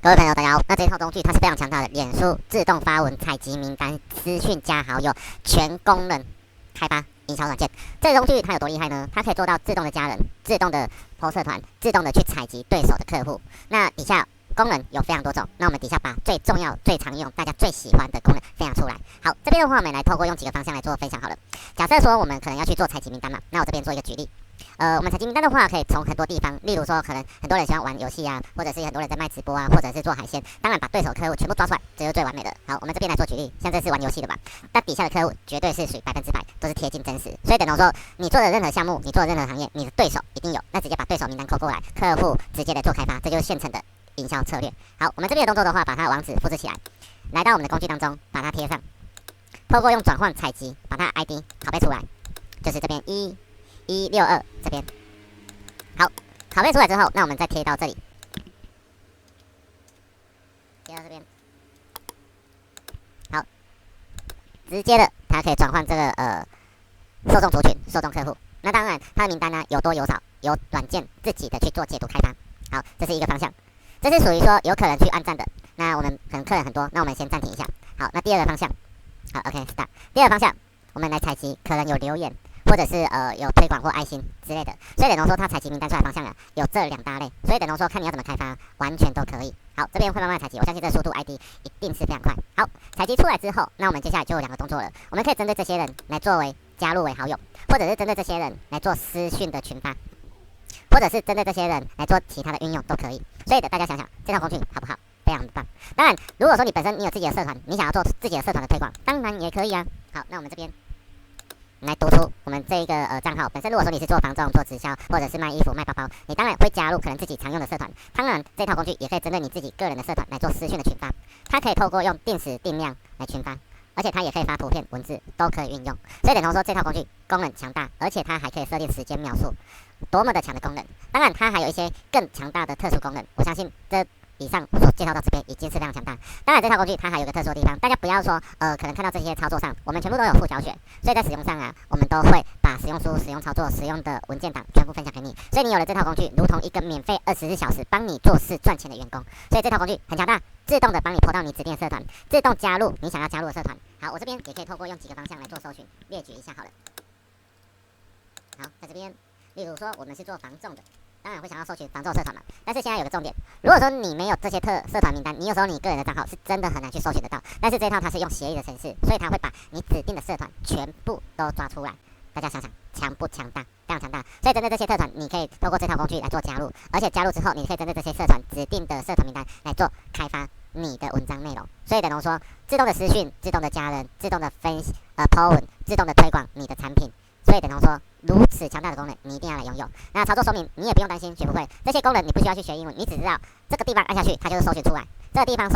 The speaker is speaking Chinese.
各位朋友，大家好。那这套工具它是非常强大的，脸书自动发文采集名单、私讯加好友全功能开发营销软件。这个工具它有多厉害呢？它可以做到自动的加人、自动的 PO 社团、自动的去采集对手的客户。那底下功能有非常多种，那我们底下把最重要、最常用、大家最喜欢的功能分享出来。好，这边的话我们来透过用几个方向来做分享好了。假设说我们可能要去做采集名单嘛，那我这边做一个举例。我们采集名单的话，可以从很多地方，例如说，可能很多人喜欢玩游戏啊，或者是很多人在卖直播啊，或者是做海鲜。当然，把对手客户全部抓出来，这就是最完美的。好，我们这边来做举例，像这是玩游戏的吧，那底下的客户绝对是属于100%都是贴近真实，所以等同说，你做的任何项目，你做的任何行业，你的对手一定有，那直接把对手名单扣过来，客户直接的做开发，这就是现成的营销策略。好，我们这边的动作的话，把它的网址复制起来，来到我们的工具当中，把它贴上，透过用转换采集，把它的 ID 拷贝出来，就是这边1162这边。好，拷贝出来之后，那我们再贴到这里，贴到这边。好，直接的，它可以转换这个受众族群、受众客户。那当然，它的名单呢有多有少，由软件自己的去做解读开发。好，这是一个方向，这是属于说有可能去按赞的。那我们可能客人很多，那我们先暂停一下。好，那第二个方向，好 ，OK，start。第二个方向，我们来采集可能有留言。或者是有推广或爱心之类的，所以等同说它采集名单出来的方向啊，有这2大类，所以等同说看你要怎么开发，完全都可以。好，这边会慢慢采集，我相信这个速度 ID 一定是非常快。好，采集出来之后，那我们接下来就有2个动作了，我们可以针对这些人来作为加入为好友，或者是针对这些人来做私讯的群发，或者是针对这些人来做其他的运用都可以。所以大家想想这套工具好不好？非常的棒。当然，如果说你本身你有自己的社团，你想要做自己的社团的推广，当然也可以啊。好，那我们这边。来读出我们这一个账号本身，如果说你是做房仲、做直销，或者是卖衣服、卖包包，你当然会加入可能自己常用的社团。当然，这套工具也可以针对你自己个人的社团来做私讯的群发，它可以透过用定时定量来群发，而且它也可以发图片、文字都可以运用。所以等同说这套工具功能强大，而且它还可以设定时间描述，多么的强的功能。当然，它还有一些更强大的特殊功能，我相信这。以上所介绍到这边已经是非常强大。当然，这套工具它还有一个特殊的地方，大家不要说可能看到这些操作上，我们全部都有附教学，所以在使用上啊，我们都会把使用书、使用操作、使用的文件档全部分享给你。所以你有了这套工具，如同一个免费24小时帮你做事赚钱的员工。所以这套工具很强大，自动的帮你拖到你指定的社团，自动加入你想要加入的社团。好，我这边也可以透过用几个方向来做搜寻，列举一下好了。好，在这边，例如说我们是做房仲的。当然会想要搜寻房仲社团嘛，但是现在有个重点，如果说你没有这些社团名单，你有时候你个人的账号是真的很难去搜寻得到。但是这一套它是用协议的程式，所以它会把你指定的社团全部都抓出来。大家想想，强不强大？非常强大。所以针对这些社团，你可以透过这套工具来做加入，而且加入之后，你可以针对这些社团指定的社团名单来做开发你的文章内容。所以等同说，自动的私讯、自动的加人、自动的po 文、自动的推广你的产品。所以等同说，如此强大的功能，你一定要来拥有。那操作说明你也不用担心学不会，这些功能你不需要去学英文，你只知道这个地方按下去，它就是搜寻出来。这个地方